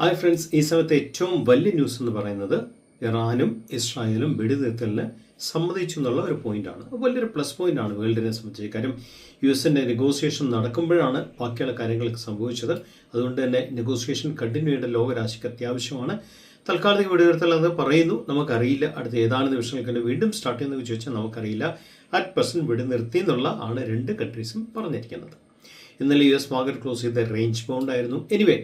Hi friends, ഈ സമയത്ത് ഏറ്റവും വലിയ ന്യൂസ് എന്ന് പറയുന്നത് ഇറാനും ഇസ്രായേലും വെടിനിർത്തലിന് സമ്മതിച്ചു എന്നുള്ള ഒരു പോയിന്റാണ്. വലിയൊരു പ്ലസ് പോയിന്റാണ് വേൾഡിനെ സംബന്ധിച്ച്. കാര്യം US-ന്റെ നെഗോസിയേഷൻ നടക്കുമ്പോഴാണ് ബാക്കിയുള്ള കാര്യങ്ങളൊക്കെ സംഭവിച്ചത്. അതുകൊണ്ട് തന്നെ നെഗോസിയേഷൻ കണ്ടിന്യൂ ചെയ്യേണ്ട ലോകരാശിക്ക് അത്യാവശ്യമാണ്. തൽക്കാലത്തേക്ക് വെടിനിർത്തൽ എന്ന് പറയുന്നു, നമുക്കറിയില്ല. അടുത്ത ഏതാനും നിമിഷങ്ങൾക്ക് വീണ്ടും സ്റ്റാർട്ട് ചെയ്യുന്നത് ചോദിച്ചാൽ നമുക്കറിയില്ല. അറ്റ് പ്രസന്റ് വെടിനിർത്തി എന്നുള്ള ആണ് രണ്ട് കൺട്രീസും പറഞ്ഞിരിക്കുന്നത്. ഇന്നലെ US മാർക്കറ്റ് ക്ലോസ് ചെയ്ത റേഞ്ച് ബൗണ്ട് ആയിരുന്നു. എനിവേ,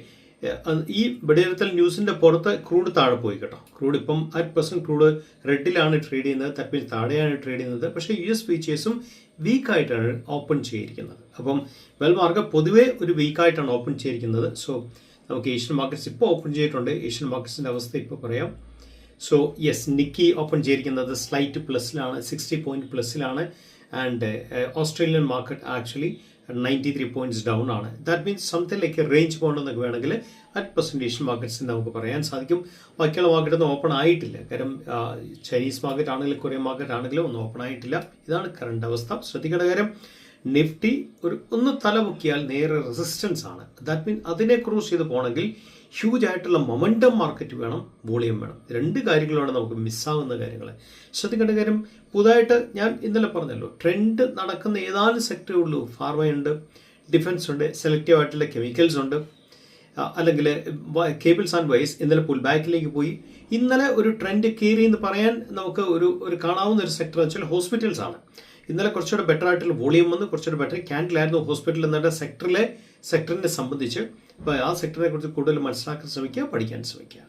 ഈ വെടിനിർത്തൽ ന്യൂസിന്റെ പുറത്ത് ക്രൂഡ് താഴെ പോയി കേട്ടോ. ക്രൂഡ് ഇപ്പം അറ്റ് പ്രസന്റ് ക്രൂഡ് റെഡിലാണ് ട്രേഡ് ചെയ്യുന്നത്, ദാറ്റ് മീൻസ് താഴെയാണ് ട്രേഡ് ചെയ്യുന്നത്. പക്ഷേ US ഫീച്ചേഴ്സും വീക്കായിട്ടാണ് ഓപ്പൺ ചെയ്തിരിക്കുന്നത്. അപ്പം മാർക്കറ്റ് പൊതുവേ ഒരു വീക്കായിട്ടാണ് ഓപ്പൺ ചെയ്തിരിക്കുന്നത്. സോ നമുക്ക് ഏഷ്യൻ മാർക്കറ്റ്സ് ഇപ്പോൾ ഓപ്പൺ ചെയ്തിട്ടുണ്ട്. ഏഷ്യൻ മാർക്കറ്റ്സിന്റെ അവസ്ഥ ഇപ്പോൾ പറയാം. സോ യെസ്, നിക്കി ഓപ്പൺ ചെയ്തിരിക്കുന്നത് സ്ലൈറ്റ് പ്ലസിലാണ്, 60 പോയിന്റ് പ്ലസിലാണ്. And Australian market actually 93 points down ആണ്. That means something like range bound എന്നൊക്കെ വേണമെങ്കിൽ അറ്റ് പ്രസന്റ് ഏഷ്യൻ മാർക്കറ്റ്സിന് നമുക്ക് പറയാൻ സാധിക്കും. ബാക്കിയുള്ള മാർക്കറ്റ് ഒന്നും ഓപ്പൺ ആയിട്ടില്ല. കാരണം ചൈനീസ് മാർക്കറ്റ് ആണെങ്കിലും കൊറിയൻ മാർക്കറ്റ് ആണെങ്കിലും ഒന്നും ഓപ്പൺ ആയിട്ടില്ല. ഇതാണ് കറണ്ട് അവസ്ഥ. ശ്രദ്ധിക്കേണ്ട കാര്യം, നിഫ്റ്റി ഒന്ന് തലമുക്കിയാൽ നേരെ റെസിസ്റ്റൻസ് ആണ്. ദാറ്റ് മീൻസ് അതിനെ ക്രോസ് ചെയ്ത് പോകണമെങ്കിൽ ഹ്യൂജ് ആയിട്ടുള്ള മൊമെൻറ്റം മാർക്കറ്റ് വേണം, വോളിയം വേണം. രണ്ട് കാര്യങ്ങളാണ് നമുക്ക് മിസ്സാവുന്ന കാര്യങ്ങൾ. ശ്രദ്ധിക്കേണ്ട കാര്യം, പുതുതായിട്ട് ഞാൻ ഇന്നലെ പറഞ്ഞല്ലോ, ട്രെൻഡ് നടക്കുന്ന ഏതാനും സെക്ടറേ ഉള്ളൂ. ഫാർമയുണ്ട്, ഡിഫൻസ് ഉണ്ട്, സെലക്റ്റീവ് ആയിട്ടുള്ള കെമിക്കൽസ് ഉണ്ട്, അല്ലെങ്കിൽ കേബിൾസ് ആൻഡ് വൈസ് ഇന്നലെ പുൾ ബാക്കിലേക്ക് പോയി. ഇന്നലെ ഒരു ട്രെൻഡ് കയറി എന്ന് പറയാൻ നമുക്ക് ഒരു കാണാവുന്ന ഒരു സെക്ടർ എന്ന് വെച്ചാൽ ഹോസ്പിറ്റൽസ് ആണ്. ഇന്നലെ കുറച്ചുകൂടെ ബെറ്റർ ആയിട്ടുള്ള വോളിയം വന്ന് കുറച്ചുകൂടെ ബെറ്റർ ക്യാൻഡിൽ ആയിരുന്നു ഹോസ്പിറ്റൽ എന്ന സെക്ടറിനെ സംബന്ധിച്ച്. അപ്പോൾ ആ സെക്ടറിനെ കുറിച്ച് കൂടുതൽ മനസ്സിലാക്കാൻ ശ്രമിക്കുക, പഠിക്കാൻ ശ്രമിക്കുക.